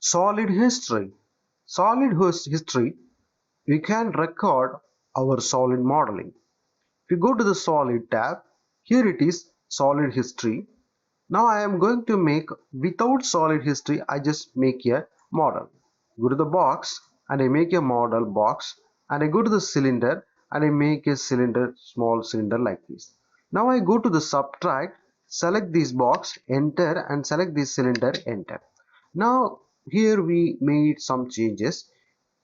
Solid history. History, we can record our solid modeling. If you go to the solid tab, here it is solid history. Now I am going to make, without solid history, I just make a model. Go to the box and I make a model box, and I go to the cylinder and I make a cylinder, small cylinder like this. Now I go to the subtract, select this box, enter, and select this cylinder, enter. Now here we made some changes,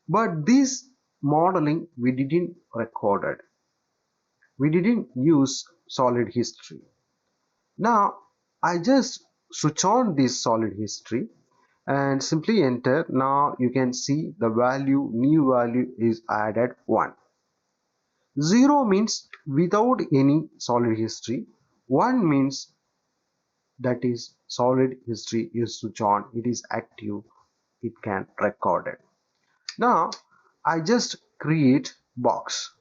but this modeling we didn't record it. We didn't use solid history. Now I just switch on this solid history and simply enter. Now you can see the value, new value is added 1. 0 means without any solid history. 1 means that is solid history is switch on, it is active, it can record it. Now I just create box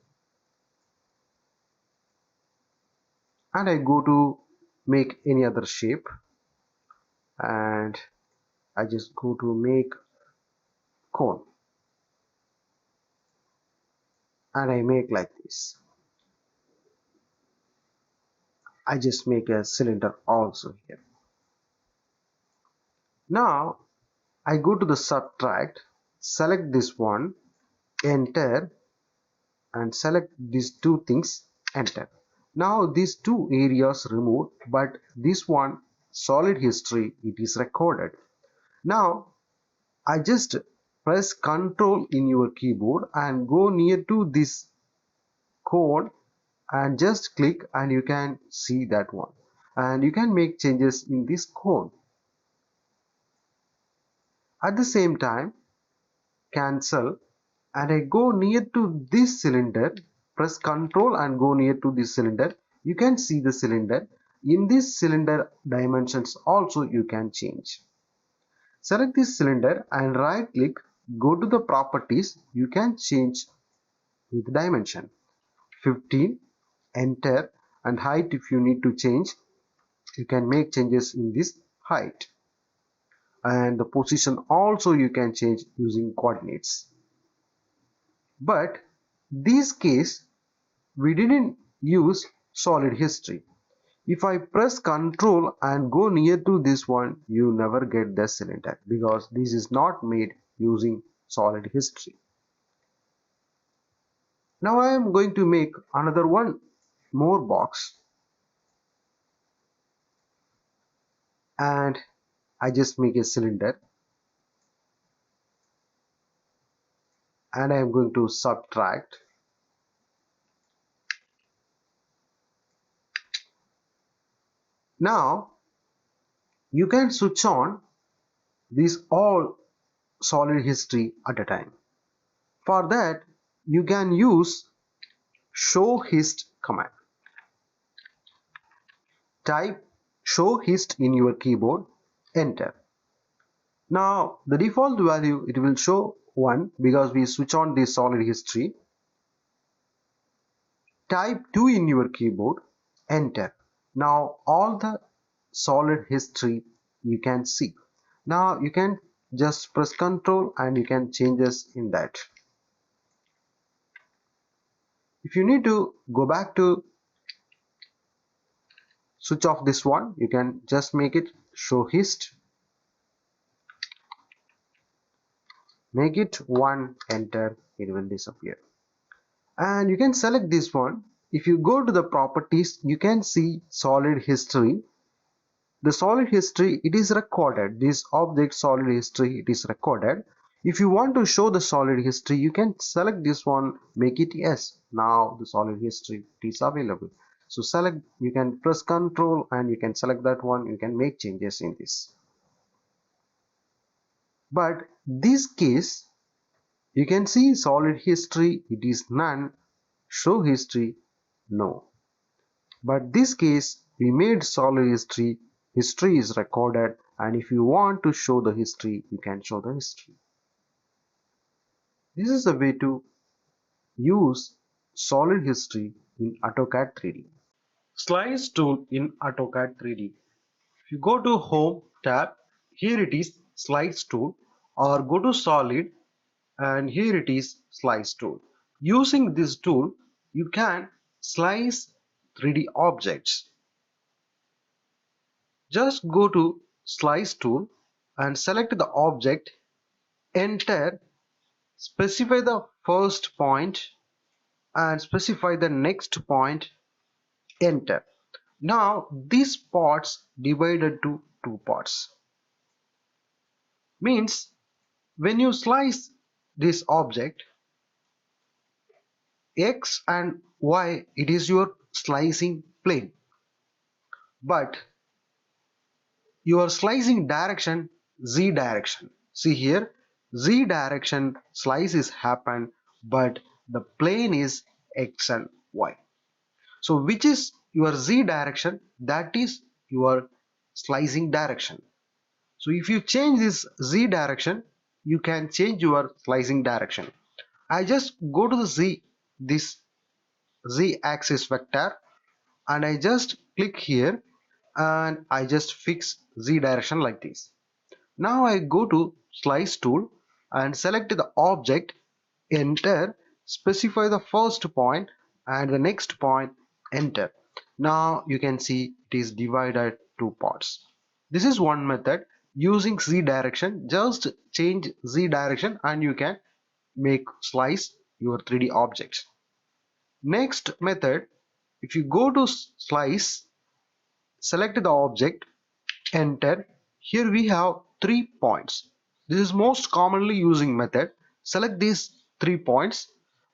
and I go to make any other shape, and I just go to make cone and I make like this. I just make a cylinder also here. Now I go to the subtract, select this one, enter, and select these two things, enter. Now these two areas removed, but this one solid history, it is recorded. Now I just press Ctrl in your keyboard and go near to this code and just click, and you can see that one, and you can make changes in this code. At the same time, cancel, and I go near to this cylinder, press Ctrl and go near to this cylinder. You can see the cylinder. In this cylinder dimensions also you can change. Select this cylinder and right click, go to the properties, you can change with dimension 15, enter, and height. If you need to change, you can make changes in this height, and the position also you can change using coordinates. But this case we didn't use solid history. If I press Ctrl and go near to this one, you never get the cylinder because this is not made using solid history. Now I am going to make another one more box, and I just make a cylinder, and I am going to subtract. Now you can switch on these all solid history at a time. For that you can use show hist command. Type show hist in your keyboard, enter. Now the default value, it will show 1 because we switch on the solid history. Type 2 in your keyboard, enter. Now all the solid history you can see. Now you can just press Ctrl and you can changes in that. If you need to go back to switch off this one, you can just make it show hist, make it 1, enter, it will disappear. And you can select this one. If you go to the properties, you can see solid history. The solid history, it is recorded. This object solid history, it is recorded. If you want to show the solid history, you can select this one, make it yes. Now the solid history, it is available. So select, you can press Ctrl and you can select that one, you can make changes in this. But this case, you can see solid history, it is none, show history, no. But this case, we made solid history, history is recorded, and if you want to show the history, you can show the history. This is the way to use solid history in AutoCAD 3D. Slice tool in AutoCAD 3D. If you go to Home tab, here it is Slice tool. or go to solid, and here it is slice tool. Using this tool you can slice 3D objects. Just go to slice tool and select the object, enter, specify the first point and specify the next point, enter. Now these parts divided to two parts. Means when you slice this object, X and Y, it is your slicing plane, but your slicing direction Z direction. See here, Z direction slice is happen, but the plane is X and Y. So which is your Z direction? That is your slicing direction. So if you change this Z direction, you can change your slicing direction. I just go to the this Z axis vector, and I just click here and I just fix Z direction like this. Now I go to slice tool and select the object, enter, specify the first point and the next point, enter. Now you can see it is divided two parts. This is one method using Z direction. Just change Z direction and you can make slice your 3D objects. Next method, if you go to slice, select the object, enter. Here we have 3 points. This is most commonly using method. Select these 3 points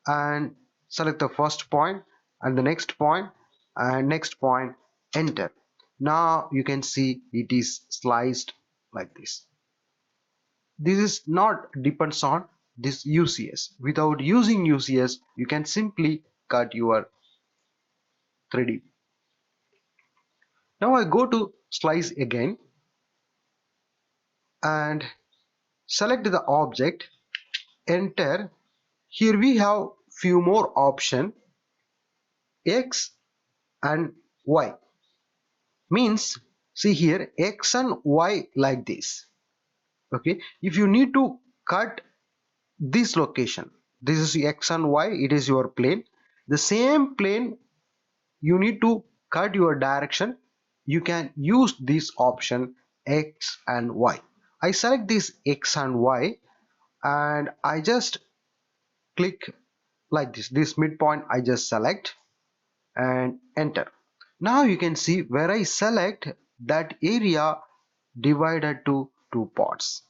and select the first point and the next point and next point, enter. Now you can see it is sliced like this. This is not depends on this UCS. Without using UCS, you can simply cut your 3D. Now I go to slice again and select the object, enter. Here we have few more option, X and Y. Means see here X and Y like this. Okay, if you need to cut this location, this is X and Y, it is your plane. The same plane you need to cut your direction, you can use this option X and Y. I select this X and Y and I just click like this midpoint I just select and enter. Now you can see where I select that area divided to two parts.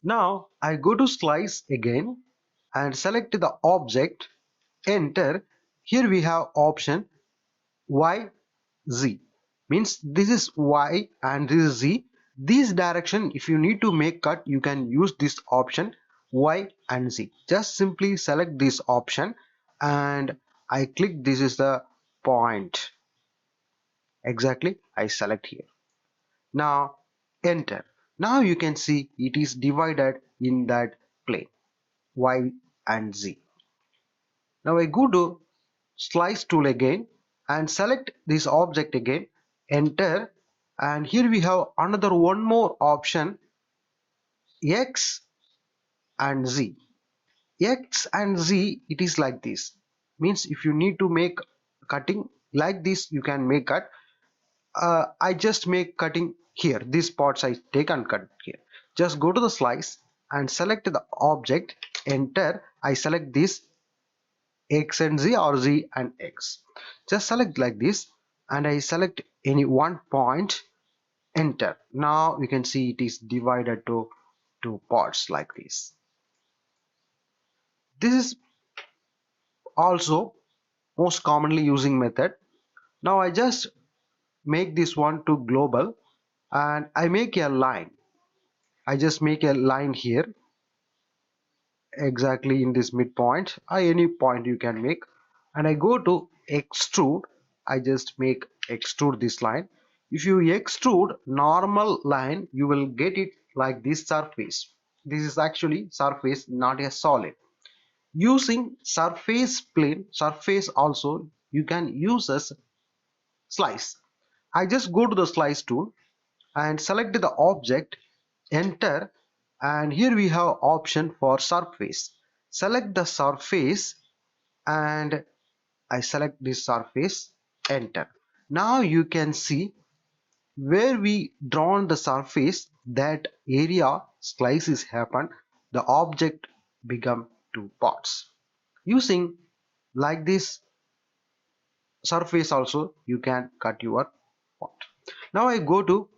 Now I go to slice again and select the object, enter. Here we have option Y Z, means this is Y and this is Z. This direction if you need to make cut, you can use this option Y and Z. Just simply select this option and I click, this is the point exactly I select here. Now enter. Now you can see it is divided in that plane Y and Z. Now I go to slice tool again and select this object again, enter, and here we have another one more option, X and Z. X and Z, it is like this, means if you need to make cutting like this, you can make cut. I just make cutting here, these parts I take and cut here. Just go to the slice and select the object, enter. I select this X and Z or Z and X. Just select like this and I select any one point, enter. Now you can see it is divided to two parts like this. This is also most commonly using method. Now I just make this one to global and I make a line. I just make a line here exactly in this midpoint, any point you can make, and I go to extrude. I just make extrude this line. If you extrude normal line, you will get it like this surface. This is actually surface, not a solid. Using surface plane, surface also you can use as slice. I just go to the slice tool and select the object, enter, and here we have option for surface. Select the surface and I select this surface, enter. Now you can see where we drawn the surface, that area slice is happened, the object become two parts. Using like this surface also you can cut your part. Now I go to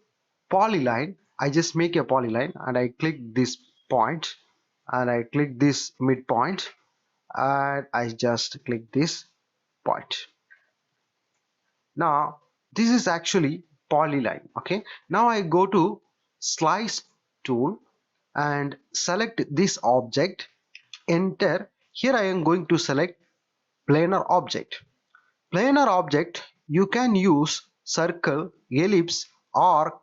polyline, I just make a polyline and I click this point and I click this midpoint and I just click this point. Now this is actually polyline. Okay, now I go to slice tool and select this object, enter. Here I am going to select planar object. Planar object you can use circle, ellipse or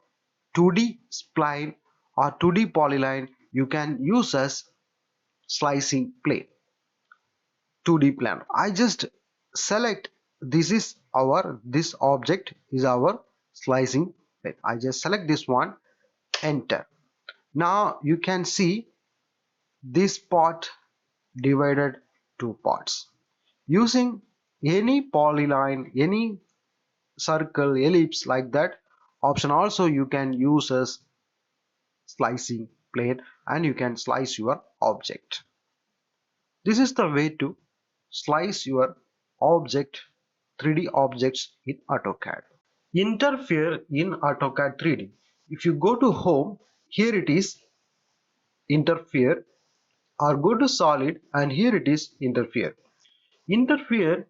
2D spline or 2D polyline you can use as slicing plane. 2D plan. I just select this object is our slicing plane. I just select this one, enter. Now you can see this part divided two parts. Using any polyline, any circle, ellipse like that option also you can use as slicing plane and you can slice your object. This is the way to slice your object 3D objects in AutoCAD. Interfere in AutoCAD 3D. If you go to home, here it is interfere, or go to solid and here it is interfere. Interfere,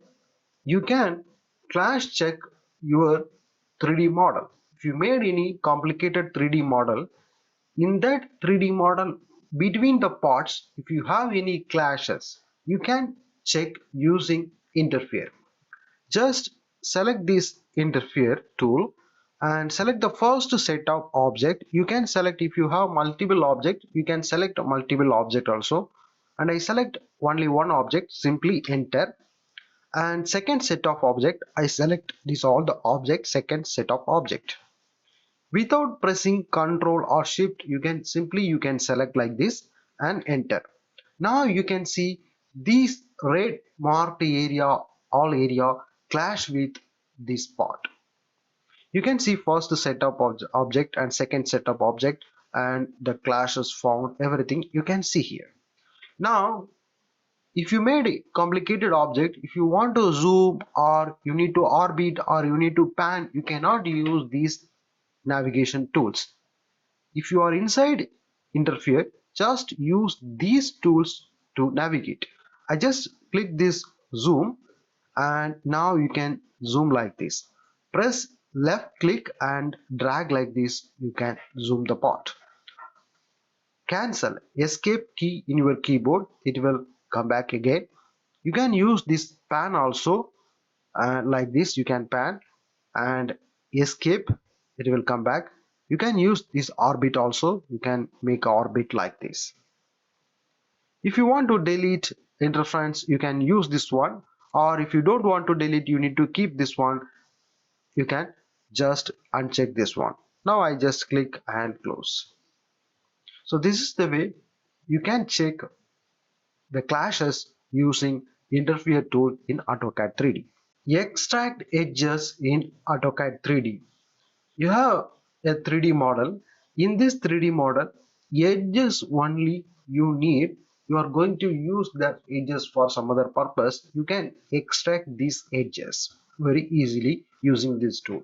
you can clash check your 3D model. If you made any complicated 3D model, in that 3D model between the parts, if you have any clashes, you can check using interfere. Just select this interfere tool and select the first set of object. You can select, if you have multiple object, you can select multiple object also, and I select only one object, simply enter. And second set of object, I select this all the object, second set of object. Without pressing Ctrl or Shift, you can select like this and enter. Now you can see these red marked area, all area clash with this part. You can see first set of object and second set of object and the clashes found, everything you can see here. Now if you made a complicated object, if you want to zoom or you need to orbit or you need to pan, you cannot use these navigation tools. If you are inside interfere, just use these tools to navigate. I just click this zoom and now you can zoom like this. Press left click and drag like this, you can zoom the part. Cancel escape key in your keyboard, it will come back again. You can use this pan also, like this you can pan and escape, it will come back. You can use this orbit also, you can make an orbit like this. If you want to delete interference, you can use this one, or if you don't want to delete, you need to keep this one, you can just uncheck this one. Now I just click and close. So this is the way you can check the clashes using interfere tool in AutoCAD 3D. Extract edges in AutoCAD 3D. You have a 3D model. In this 3D model, edges only you need. You are going to use that edges for some other purpose. You can extract these edges very easily using this tool.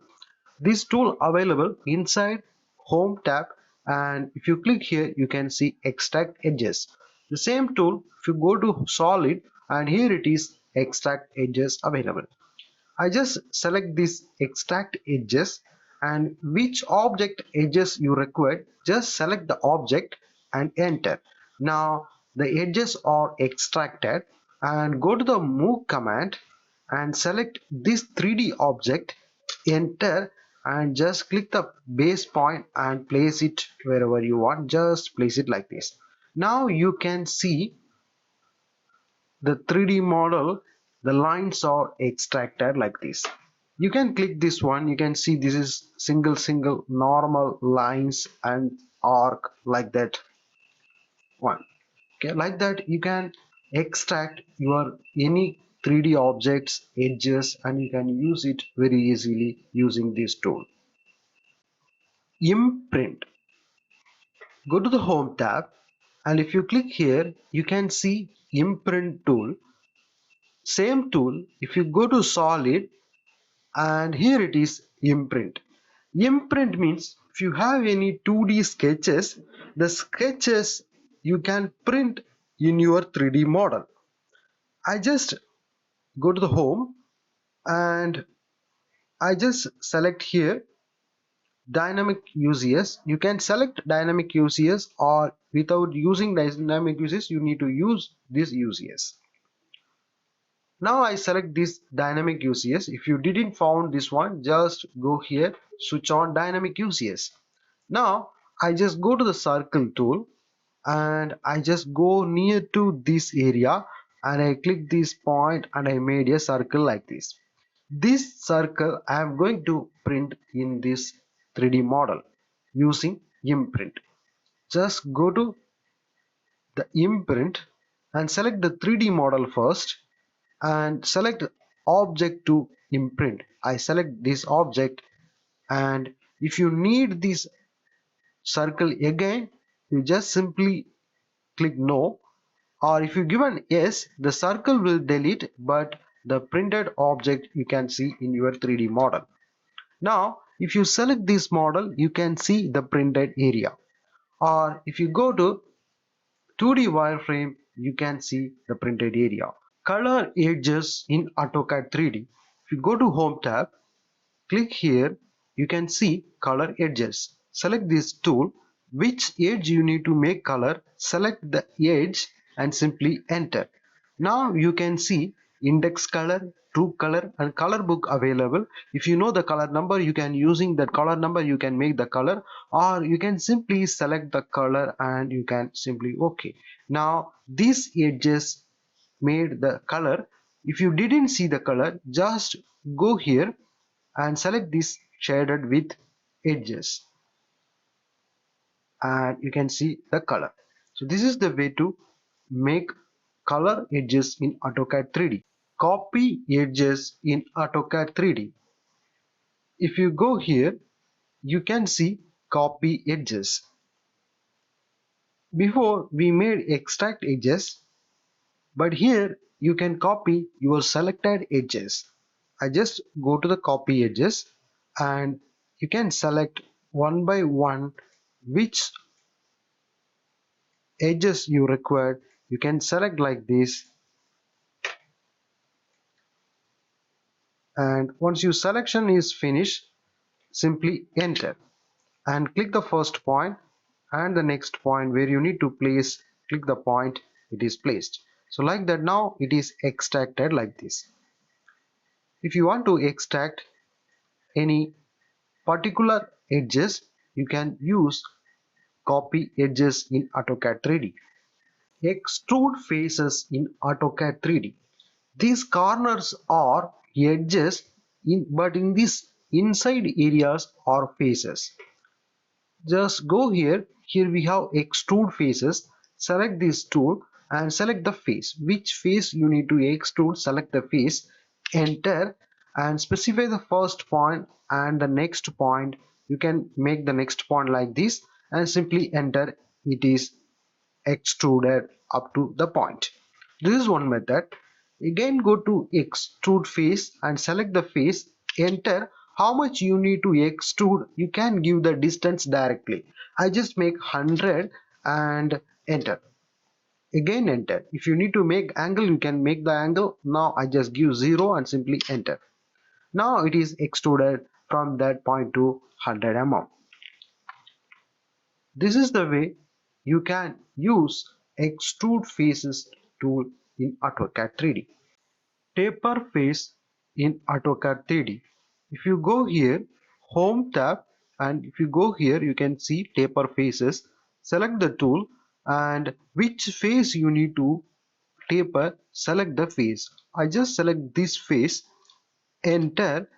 This tool available inside home tab, and if you click here you can see extract edges. The same tool, if you go to solid and here it is extract edges available. I just select this extract edges, and which object edges you require, just select the object and enter. Now the edges are extracted, and go to the move command and select this 3D object, enter, and just click the base point and place it wherever you want, just place it like this. Now you can see the 3D model, the lines are extracted like this. You can click this one, you can see this is single normal lines and arc like that one. Okay, like that you can extract your any 3D objects edges and you can use it very easily using this tool. Imprint. Go to the home tab and if you click here you can see imprint tool. Same tool, if you go to solid and here it is imprint. Imprint means if you have any 2D sketches, the sketches you can print in your 3D model. I just go to the home and I just select here dynamic UCS. You can select dynamic UCS or without using dynamic UCS you need to use this UCS. Now I select this dynamic UCS. If you didn't found this one, just go here, switch on dynamic UCS. Now I just go to the circle tool and I just go near to this area and I click this point and I made a circle like this. This circle I am going to print in this 3D model using imprint. Just go to the imprint and select the 3D model first and select object to imprint. I select this object and if you need this circle again you just simply click no, or if you give an yes the circle will delete but the printed object you can see in your 3D model. Now if you select this model you can see the printed area, or if you go to 2D wireframe you can see the printed area. Color edges in AutoCAD 3D. If you go to home tab, click here, you can see color edges. Select this tool, which edge you need to make color, select the edge and simply enter. Now you can see index color, true color and color book available. If you know the color number you can using that color number you can make the color, or you can simply select the color and you can simply OK. Now these edges made the color. If you didn't see the color just go here and select this shaded with edges and you can see the color. So this is the way to make color edges in AutoCAD 3D. Copy edges in AutoCAD 3D. If you go here you can see copy edges. Before we made extract edges, but here you can copy your selected edges. I just go to the copy edges and you can select one by one which edges you require. You can select like this, and once your selection is finished simply enter and click the first point and the next point where you need to place, click the point, it is placed. So like that now it is extracted like this. If you want to extract any particular edges you can use copy edges in AutoCAD 3D. Extrude faces in AutoCAD 3D. These corners are edges but in these inside areas are faces. Just go here. Here we have extrude faces. Select this tool and select the face. Which face you need to extrude, select the face, enter and specify the first point and the next point. You can make the next point like this and simply enter. It is extruded up to the point. This is one method. Again go to extrude face and select the face, enter how much you need to extrude. You can give the distance directly. I just make 100 and enter. Again enter. If you need to make angle you can make the angle. Now I just give 0 and simply enter. Now it is extruded from that point to 100 mm. This is the way you can use extrude faces tool in AutoCAD 3D. Taper face in AutoCAD 3D. If you go here, home tab, and if you go here you can see taper faces. Select the tool and which face you need to taper, select the face. I just select this face, enter,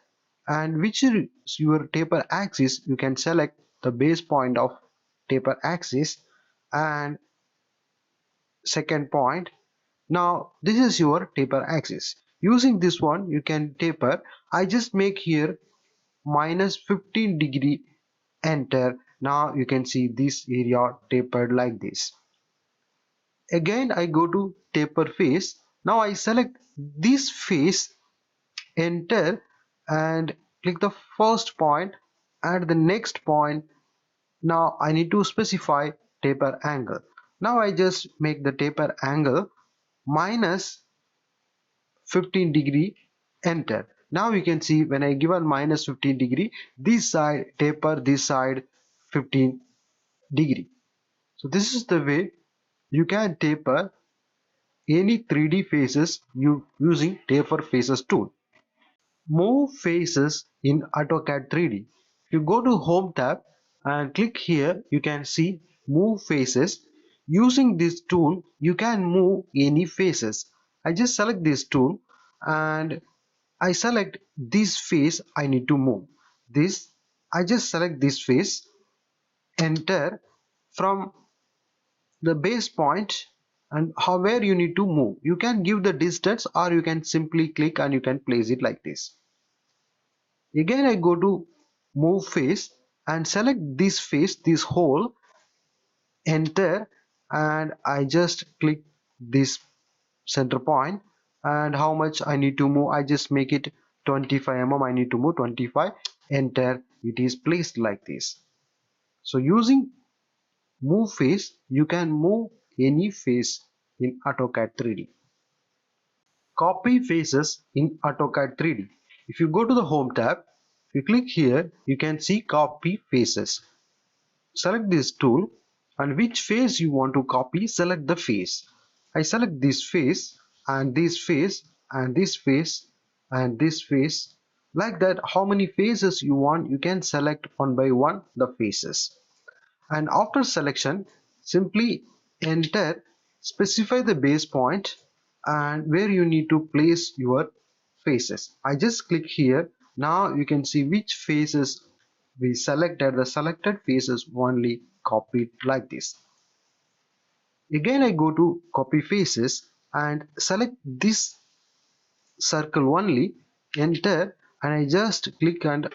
and which is your taper axis you can select the base point of taper axis and second point. Now this is your taper axis. Using this one you can taper. I just make here minus 15 degree, enter. Now you can see this area tapered like this. Again I go to taper face. Now I select this face, enter, and click the first point and the next point. Now I need to specify taper angle. Now I just make the taper angle minus 15 degree, enter. Now you can see when I given minus 15 degree, this side taper, this side 15 degree. So this is the way you can taper any 3D faces using taper faces tool. Move faces in AutoCAD 3D. If you go to Home tab and click here, you can see Move Faces. Using this tool, you can move any faces. I just select this tool and I select this face I need to move. This, I just select this face, enter. From the base point and where you need to move. You can give the distance or you can simply click and you can place it like this. Again I go to move face and select this face, this hole, enter, and I just click this center point and how much I need to move, I just make it 25 mm. I need to move 25, enter. It is placed like this. So using move face you can move any face in AutoCAD 3D. Copy faces in AutoCAD 3D. If you go to the Home tab, if you click here, you can see Copy Faces. Select this tool and which face you want to copy, select the face. I select this face and this face and this face and this face. Like that, how many faces you want, you can select one by one the faces. And after selection, simply enter, specify the base point and where you need to place your faces. I just click here. Now you can see which faces we selected. The selected faces only copied like this. Again I go to copy faces and select this circle only, enter, and I just click and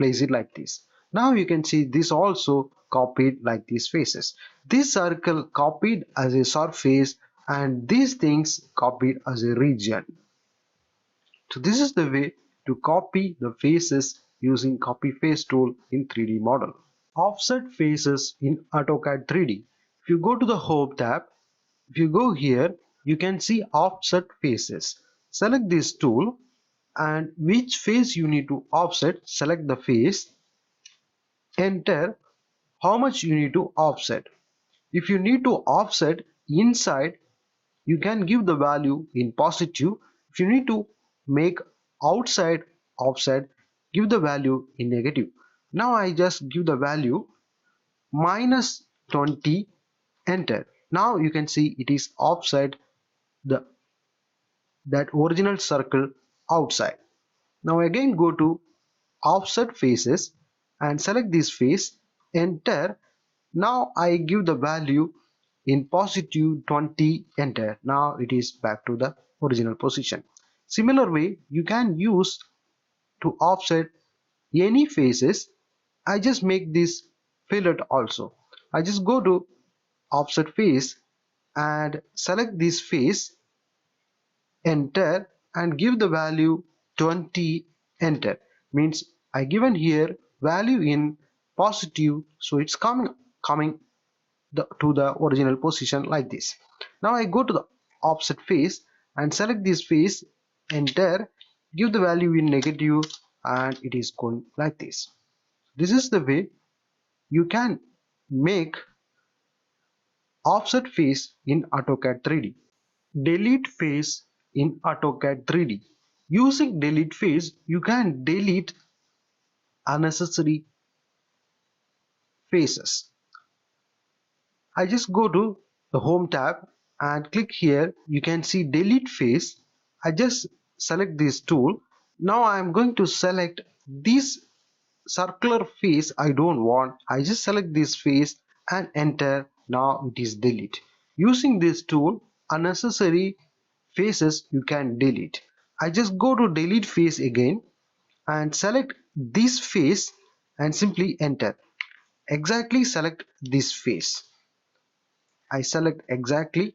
place it like this. Now you can see this also copied like these faces. This circle copied as a surface and these things copied as a region. So this is the way to copy the faces using copy face tool in 3D model. Offset faces in AutoCAD 3D. If you go to the Home tab, if you go here, you can see offset faces. Select this tool and which face you need to offset, select the face, enter how much you need to offset. If you need to offset inside, you can give the value in positive. If you need to make outside offset, give the value in negative. Now I just give the value minus 20, enter. Now you can see it is offset the that original circle outside. Now again go to offset faces and select this face, enter. Now I give the value in positive 20, enter. Now it is back to the original position. Similar way you can use to offset any faces. I just make this fillet also. I just go to offset face and select this face, enter, and give the value 20, enter. Means I given here value in positive, so it's coming to the original position like this. Now I go to the offset face and select this face, enter, give the value in negative, and it is going like this. This is the way you can make offset face in AutoCAD 3D. Delete face in AutoCAD 3D. Using delete face, you can delete unnecessary faces. I just go to the Home tab and click here. You can see delete face. I just select this tool. Now I am going to select this circular face I don't want, I just select this face and enter. Now it is delete. Using this tool, unnecessary faces you can delete. I just go to delete face again and select this face and simply enter. Exactly select this face. I select exactly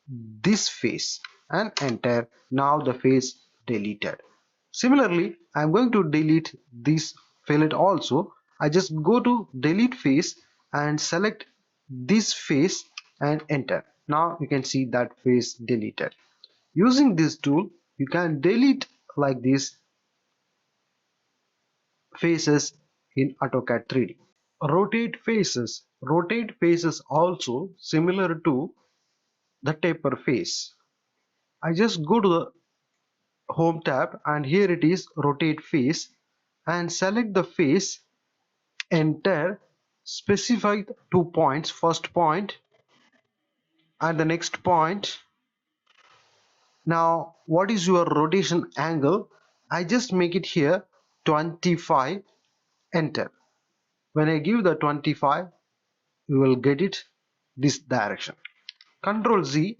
this face and enter. Now the face deleted. Similarly, I'm going to delete this fillet also. I just go to delete face and select this face and enter. Now you can see that face deleted. Using this tool, you can delete like this faces in AutoCAD 3D. Rotate faces. Rotate faces also similar to the taper face. I just go to the home tab and here it is rotate face and select the face, enter, specify 2 points, first point and the next point. Now what is your rotation angle? I just make it here 25, enter. When I give the 25, you will get it this direction. Control Z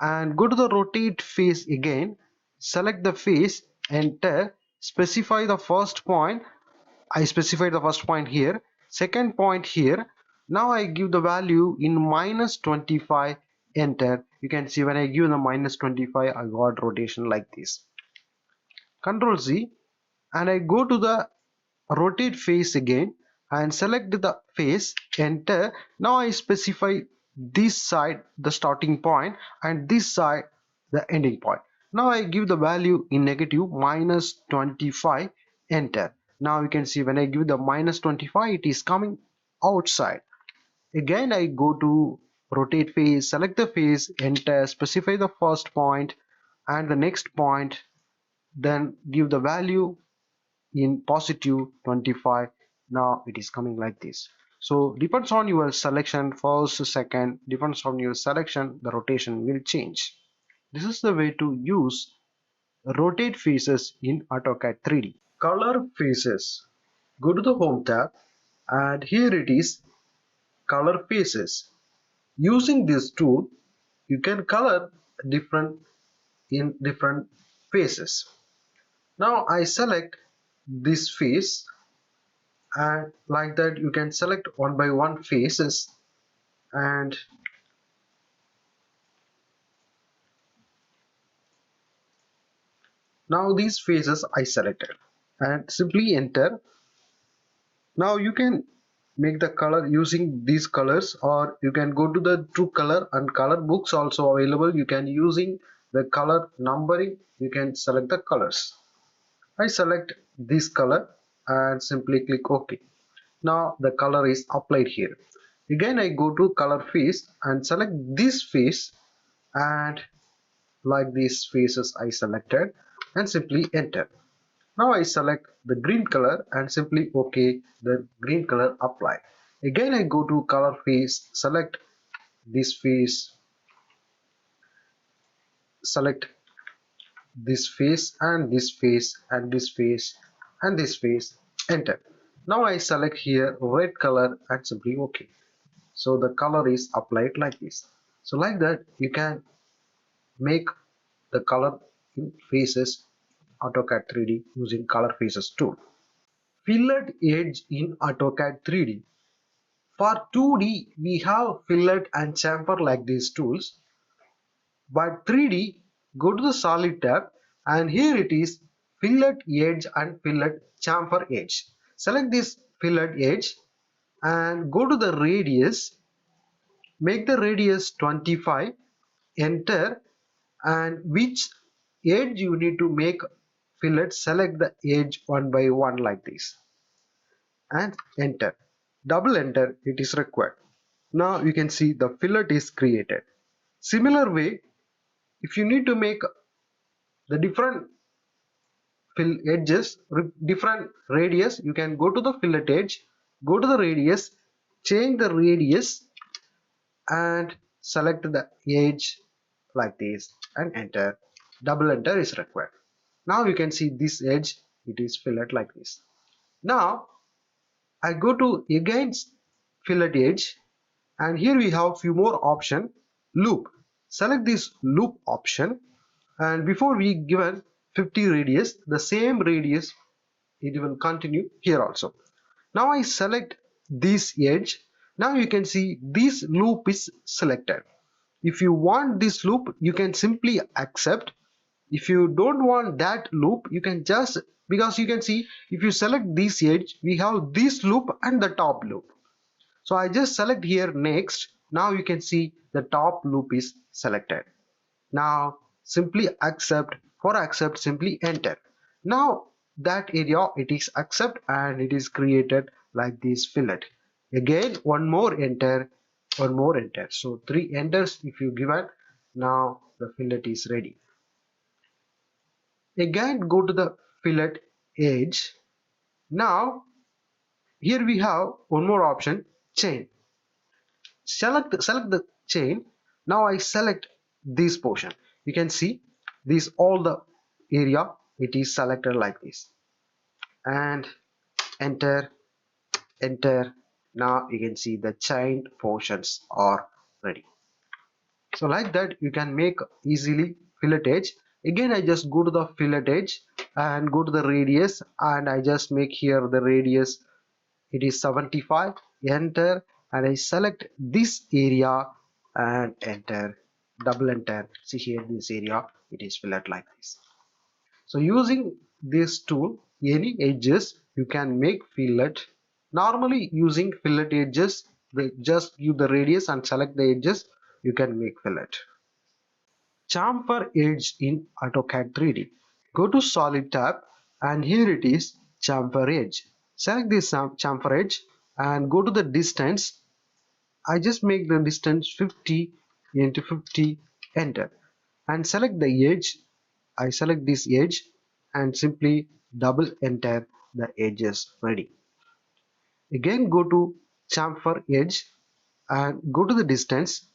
and go to the rotate face again, select the face, enter, specify the first point. I specified the first point here, second point here. Now I give the value in -25, enter. You can see when I give the -25, I got rotation like this. Control Z and I go to the rotate face again and select the face, enter. Now I specify this side the starting point and this side the ending point. Now I give the value in negative -25, enter. Now you can see when I give the -25 it is coming outside. Again I go to rotate face, select the face, enter, specify the first point and the next point, then give the value in positive 25. Now it is coming like this. So depends on your selection, first, second, depends on your selection, the rotation will change. This is the way to use rotate faces in AutoCAD 3D. Color faces. Go to the home tab and here it is color faces. Using this tool you can color different in different faces. Now I select this face and like that you can select one by one faces and now these faces I selected and simply enter. Now you can make the color using these colors or you can go to the true color and color books also available. You can using the color numbering you can select the colors. I select this color and simply click OK. Now the color is applied here. Again I go to color face and select this face and like these faces I selected and simply enter. Now I select the green color and simply OK, the green color apply. Again I go to color face, select this face, select this face and this face and this face and this face, enter. Now I select here red color and simply OK. So the color is applied like this. So like that you can make the color in faces AutoCAD 3D using color faces tool. Fillet Edge in AutoCAD 3D. For 2D we have fillet and chamfer like these tools, but 3D go to the solid tab and here it is fillet edge and fillet chamfer edge. Select this fillet edge and go to the radius, make the radius 25, enter, and which edge you need to make fillet, select the edge one by one like this and enter. Double enter, it is required. Now you can see the fillet is created. Similar way, if you need to make the different edges, different radius, you can go to the fillet edge, go to the radius, change the radius and select the edge like this and enter. Double enter is required. Now you can see this edge, it is fillet like this. Now I go to again fillet edge, and here we have few more option. Loop. Select this loop option, and before we given 50 radius, the same radius it will continue here also. Now I select this edge. Now you can see this loop is selected. If you want this loop, you can simply accept. If you don't want that loop, you can just, because you can see if you select this edge, we have this loop and the top loop. So I just select here next. Now you can see the top loop is selected. Now simply accept. For accept, simply enter. Now that area it is accept and it is created like this fillet. Again one more enter, one more enter. So 3 enters if you given. Now the fillet is ready. Again go to the fillet edge. Now here we have one more option, chain. Select the chain. Now I select this portion. You can see this all the area it is selected like this, and enter, enter. Now you can see the chain portions are ready. So like that you can make easily fillet edge. Again I just go to the fillet edge and go to the radius, and I just make here the radius it is 75. Enter, and I select this area and enter, double enter. See here this area it is fillet like this. So using this tool, any edges you can make fillet. Normally using fillet edges, just use the radius and select the edges, you can make fillet. Chamfer Edge in AutoCAD 3D. Go to Solid tab, and here it is Chamfer Edge. Select this Chamfer Edge and go to the distance. I just make the distance 50 into 50, enter, and select the edge. I select this edge and simply double enter, the edges ready. Again go to Chamfer Edge and go to the distance.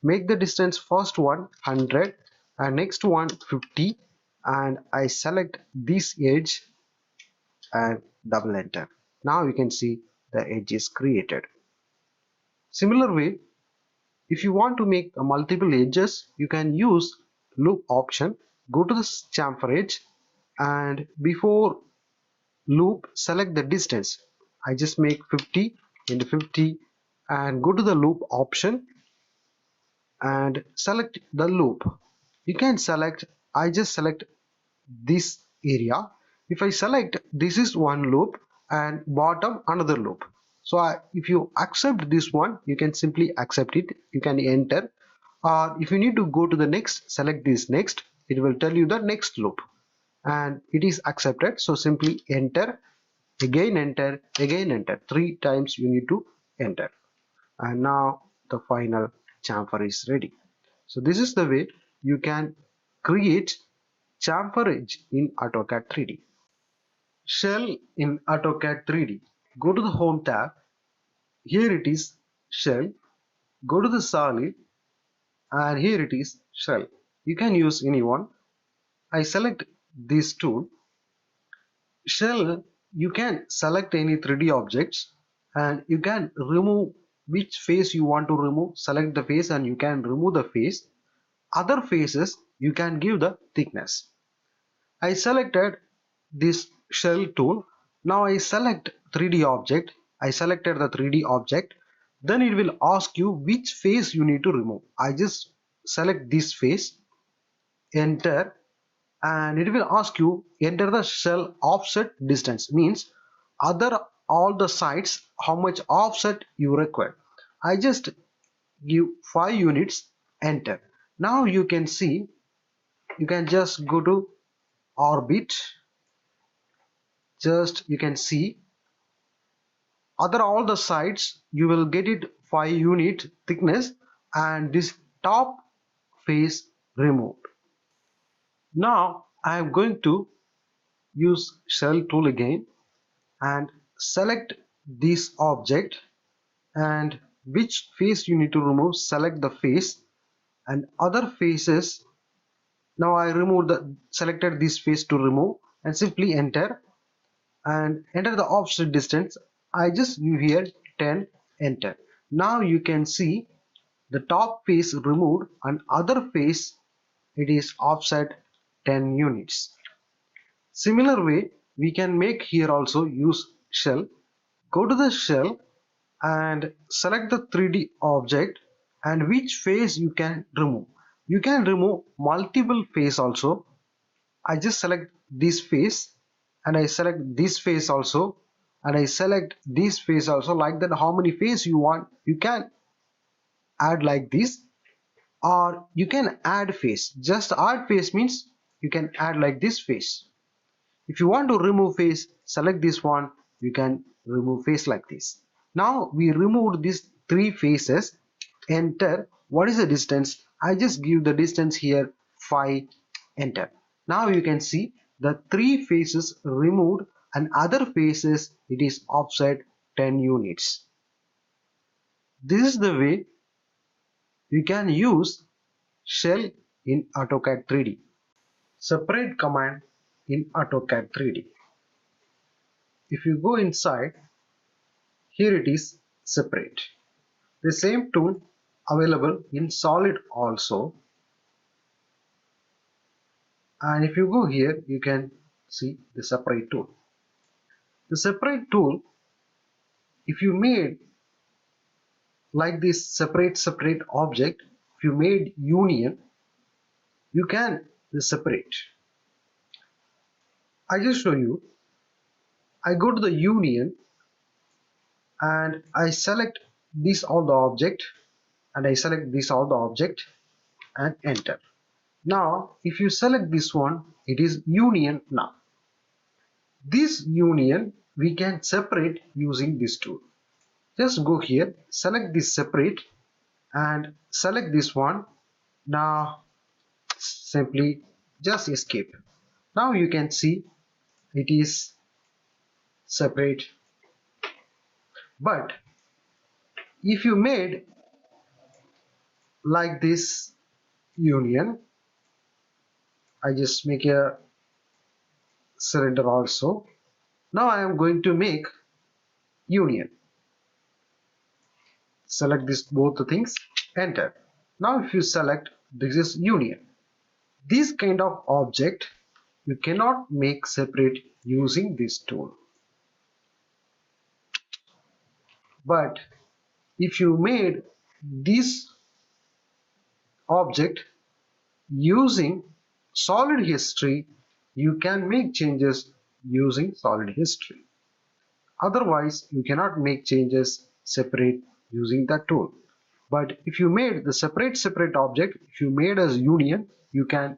Make the distance first one 100 and next one 50, and I select this edge and double enter. Now you can see the edge is created. Similar way, if you want to make multiple edges, you can use loop option. Go to the chamfer edge, and before loop select the distance. I just make 50 into 50 and go to the loop option and select the loop. You can select, I just select this area. If I select, this is one loop and bottom another loop. So if you accept this one, you can simply accept it, you can enter, or if you need to go to the next, select this next. It will tell you the next loop and it is accepted, so simply enter, again enter, again enter. 3 times you need to enter, and now the final chamfer is ready. So this is the way you can create chamfer edge in AutoCAD 3D. Shell in AutoCAD 3D. Go to the Home tab. Here it is Shell. Go to the Solid, and here it is Shell. You can use any one. I select this tool. Shell, you can select any 3D objects and you can remove which face you want to remove. Select the face and you can remove the face. Other faces you can give the thickness. I selected this shell tool. Now I select 3D object. I selected the 3D object. Then it will ask you which face you need to remove. I just select this face, enter, and it will ask you enter the shell offset distance, means other all the sides how much offset you require. I just give 5 units, enter. Now you can see, you can just go to orbit, just you can see other all the sides you will get it 5 unit thickness, and this top face removed. Now I am going to use shell tool again and select this object, and which face you need to remove, select the face and other faces. Now I remove the selected this face to remove and simply enter and enter the offset distance. I just give here 10, enter. Now you can see the top face removed and other face it is offset 10 units. Similar way we can make here also use shell. Go to the shell and select the 3D object and which face you can remove. You can remove multiple face also. I just select this face and I select this face also and I select this face also. Like that, how many face you want you can add like this, or you can add face. Just add face means you can add like this face. If you want to remove face, select this one, you can remove face like this. Now we removed these three faces. Enter. What is the distance? I just give the distance here 5, enter. Now you can see the three faces removed and other faces it is offset 10 units. This is the way you can use shell in AutoCAD 3D. Separate command in AutoCAD 3D. If you go inside, here it is separate. The same tool available in solid also, and if you go here you can see the separate tool. The separate tool, if you made like this separate object, if you made union, you can separate. I just show you. I go to the union and I select this all the object and I select this all the object and enter. Now if you select this one, it is union. Now this union we can separate using this tool. Just go here, select this separate and select this one. Now simply just escape. Now you can see it is separate. But if you made like this union, I just make a cylinder also. Now I am going to make union. Select this both the things, enter. Now if you select, this is union. This kind of object you cannot make separate using this tool. But if you made this object using solid history, you can make changes using solid history. Otherwise you cannot make changes separate using that tool. But if you made the separate object, if you made as union, you can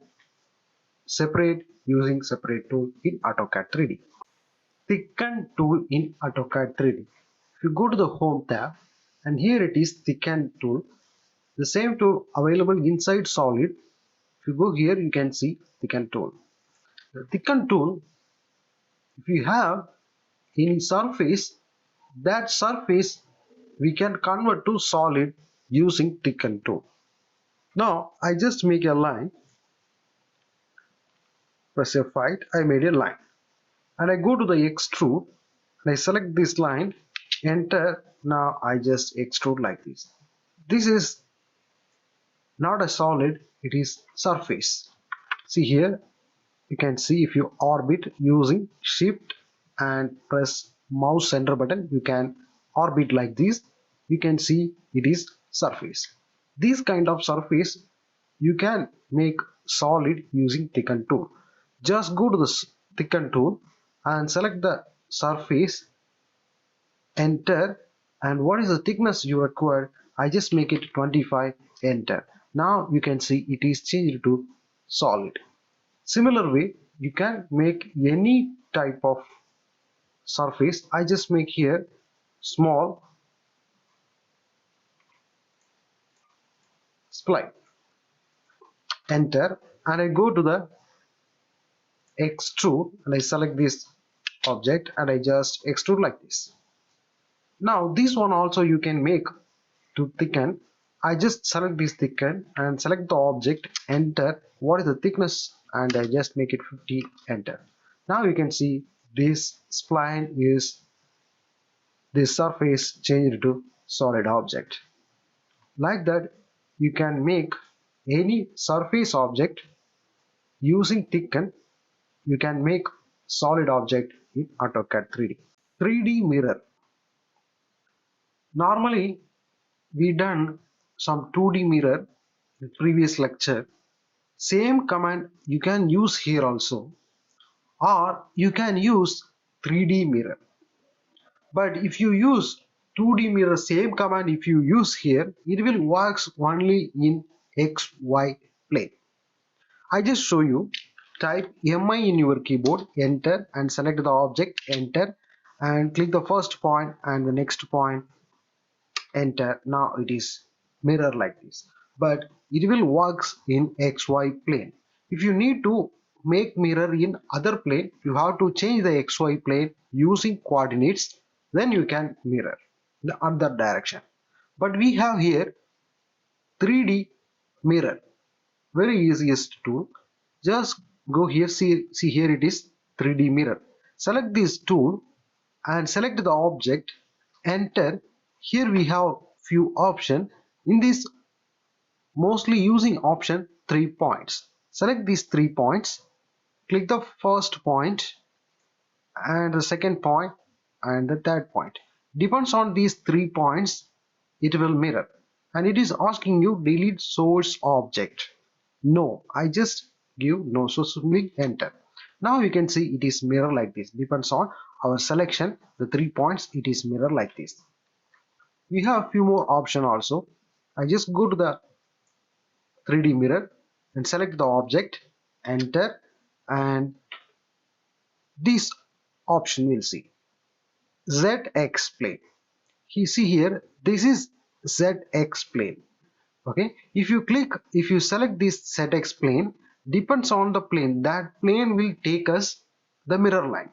separate using separate tool in AutoCAD 3D. Thicken tool in AutoCAD 3D. If you go to the home tab and here it is thicken tool, the same tool available inside solid. If you go here you can see thicken tool. The thicken tool, if you have in surface, that surface we can convert to solid using thicken tool. Now I just make a line, press F5, I made a line and I go to the extrude and I select this line, enter. Now I just extrude like this. This is not a solid, it is surface. See here, you can see if you orbit using shift and press mouse center button, you can orbit like this. You can see it is surface. This kind of surface you can make solid using thicken tool. Just go to the thicken tool and select the surface, enter, and what is the thickness you require. I just make it 25, enter. Now you can see it is changed to solid. Similar way you can make any type of surface. I just make here small spline, enter, and I go to the extrude and I select this object and I just extrude like this. Now this one also you can make to thicken. I just select this thicken and select the object, enter, what is the thickness, and I just make it 50, enter. Now you can see this spline is this surface changed to solid object. Like that, you can make any surface object using Thicken. You can make solid object in AutoCAD 3D. 3D mirror. Normally, we done some 2D mirror in previous lecture. Same command you can use here also, or you can use 3D mirror. But if you use 2D mirror, same command if you use here, it will works only in XY plane. I just show you. Type MI in your keyboard, enter and select the object, enter and click the first point and the next point, enter. Now it is mirror like this, but it will works in XY plane. If you need to make mirror in other plane, you have to change the XY plane using coordinates, then you can mirror the other direction. But we have here 3D mirror, very easiest tool. Just go here, see here it is 3D mirror. Select this tool and select the object, enter. Here we have few options. In this, mostly using option 3 points. Select these 3 points, click the first point and the second point and the third point. Depends on these 3 points, it will mirror. And it is asking you delete source object. No, I just give no, so simply enter. Now you can see it is mirror like this. Depends on our selection, the 3 points, it is mirror like this. We have a few more options also. I just go to the 3D mirror and select the object, enter, and this option will see ZX plane. You see here, this is ZX plane. Okay, if you select this ZX plane, depends on the plane, that plane will take us the mirror line.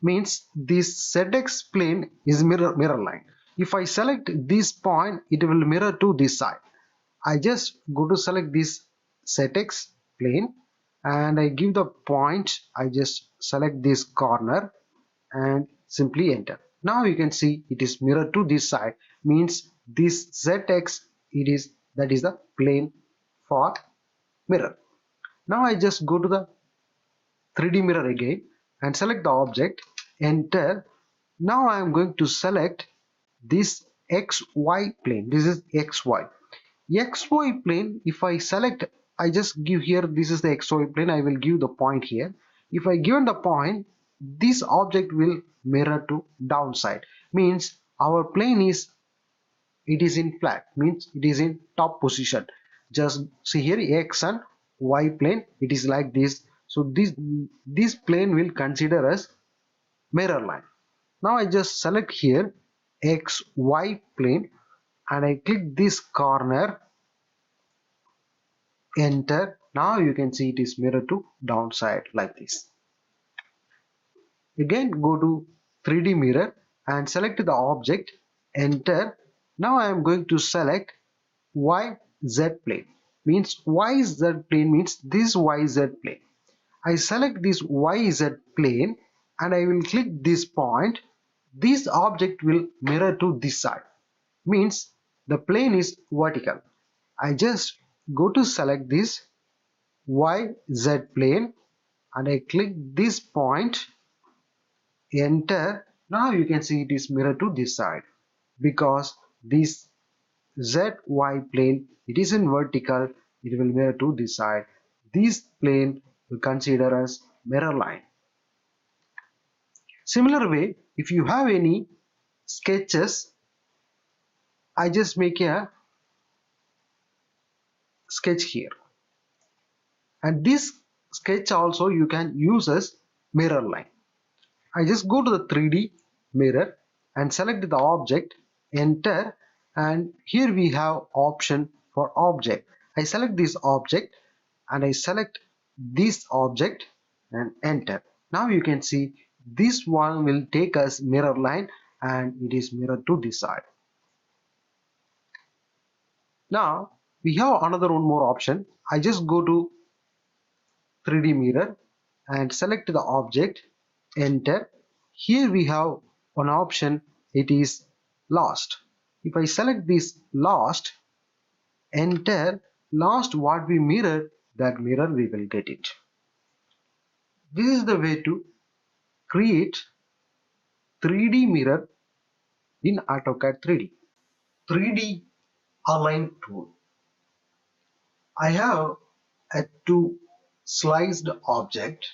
Means this ZX plane is mirror line. If I select this point, it will mirror to this side. I just go to select this ZX plane and I give the point. I just select this corner and simply enter. Now you can see it is mirror to this side, means this ZX that is the plane for mirror. Now I just go to the 3D mirror again and select the object, enter. Now I am going to select this XY plane. This is XY. XY plane, if I select, I just give here, this is the XY plane, I will give the point here. If I given the point, this object will mirror to downside, means our plane is, it is in flat, means it is in top position. Just see here X and Y plane, it is like this. So this plane will consider as mirror line. Now I just select here XY plane and I click this corner, enter. Now you can see it is mirror to downside like this. Again go to 3D mirror and select the object, enter. Now I am going to select YZ plane, means YZ plane means this YZ plane. I select this YZ plane and I will click this point. This object will mirror to this side, means the plane is vertical. I just go to select this YZ plane and I click this point, enter. Now you can see it is mirror to this side, because this ZY plane, it is in vertical, it will mirror to this side. This plane will consider as mirror line. Similar way, if you have any sketches, I just make a sketch here, and this sketch also you can use as mirror line. I just go to the 3D mirror and select the object, enter, and here we have option for object. I select this object and I select this object and enter. Now you can see this one will take us mirror line and it is mirror to this side. Now we have another one more option. I just go to 3D mirror and select the object, enter. Here we have one option, it is last. If I select this last, enter last, what we mirror, that mirror we will get it. This is the way to create 3D mirror in AutoCAD 3D. 3D align tool. I have a two sliced object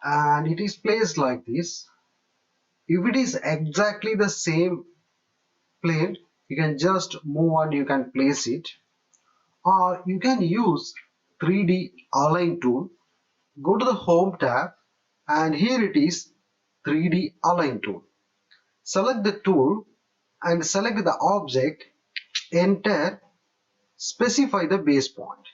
and it is placed like this. If it is exactly the same plane, you can just move and you can place it, or you can use 3D align tool. Go to the home tab and here it is 3D align tool. Select the tool and select the object, enter, specify the base point.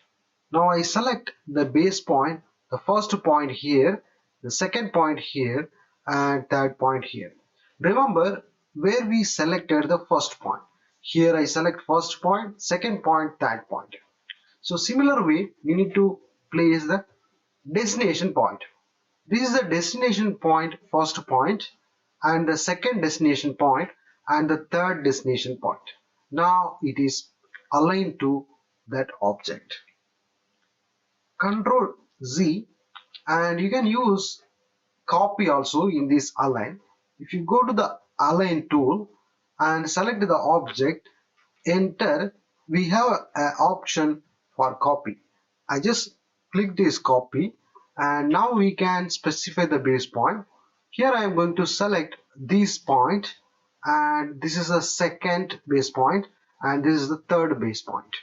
Now I select the base point, the first point here, the second point here, and third point here. Remember where we selected the first point. Here I select first point, second point, third point. So similar way we need to place the destination point. This is the destination point, first point, and the second destination point, and the third destination point. Now it is aligned to that object. Control Z, and you can use copy also in this align. If you go to the align tool and select the object, enter, we have an option for copy. I just click this copy and now we can specify the base point. Here I am going to select this point and this is the second base point and this is the third base point.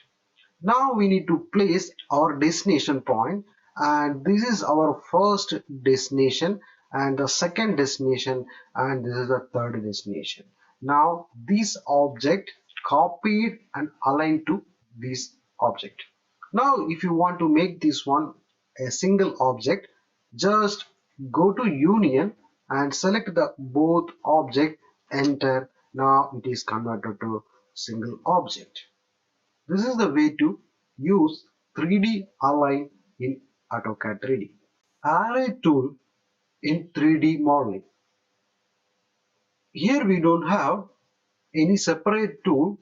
Now we need to place our destination point, and this is our first destination and the second destination and this is the third destination. Now this object copied and aligned to this object. Now if you want to make this one a single object, just go to union and select the both object, enter. Now it is converted to single object. This is the way to use 3D align in AutoCAD 3D. Array tool in 3D modeling. Here we don't have any separate tool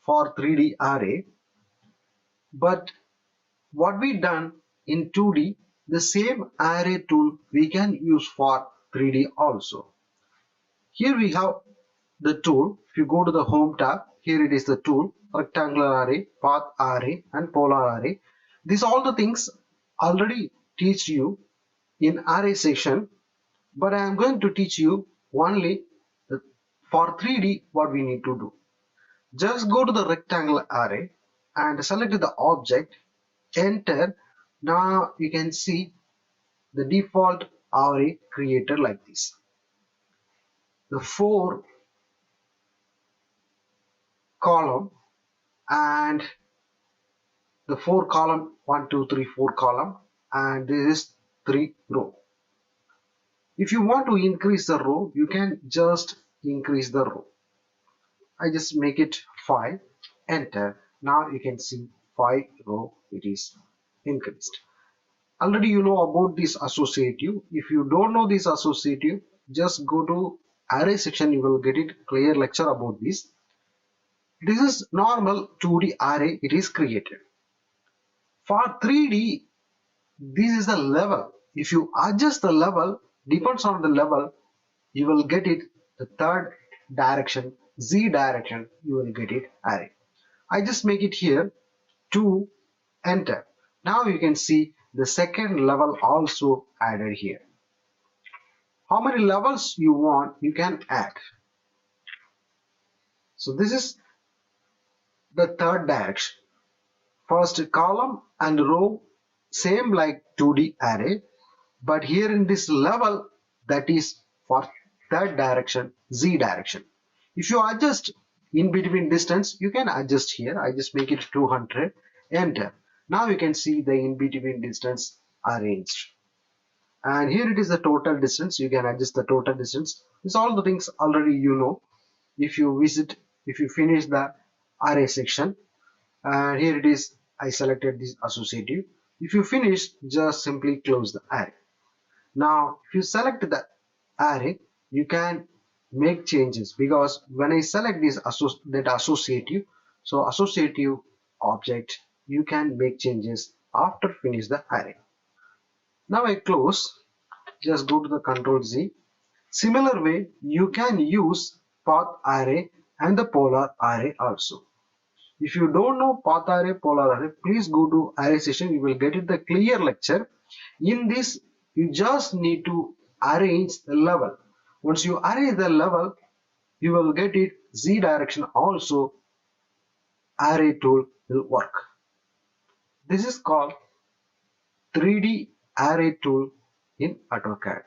for 3D array, but what we done in 2D, the same array tool we can use for 3D also. Here we have the tool. If you go to the home tab, here it is the tool, rectangular array, path array, and polar array. These all the things already teach you in array section, but I am going to teach you only for 3D what we need to do. Just go to the rectangular array and select the object, enter. Now you can see the default array created like this. The 4 column and the 4 column, 1 2 3 4 column, and this is 3 row. If you want to increase the row, you can just increase the row. I just make it 5, enter. Now you can see 5 row it is increased. Already you know about this associative. If you don't know this associative, just go to array section, you will get it clear lecture about this. This is normal 2D array, it is created. For 3D, this is the level. If you adjust the level, depends on the level, you will get it the third direction, Z direction, you will get it array. I just make it here 2, enter. Now you can see the second level also added here. How many levels you want, you can add. So this is the third direction. First column and row same like 2D array, but here in this level, that is for third direction, Z direction. If you adjust in between distance, you can adjust here. I just make it 200, enter. Now you can see the in between distance arranged. And here it is the total distance. You can adjust the total distance. This all the things already you know. If you finish the array section, and here it is, I selected this associative. If you finish, just simply close the array. Now if you select the array, you can make changes, because when I select this that associative, so associative object, you can make changes after finish the array. Now I close, just go to the Control Z. Similar way, you can use path array and the polar array also. If you don't know path array, polar array, please go to array session. You will get it the clear lecture. In this, you just need to arrange the level. Once you arrange the level, you will get it Z direction also. Array tool will work. This is called 3D array tool in AutoCAD.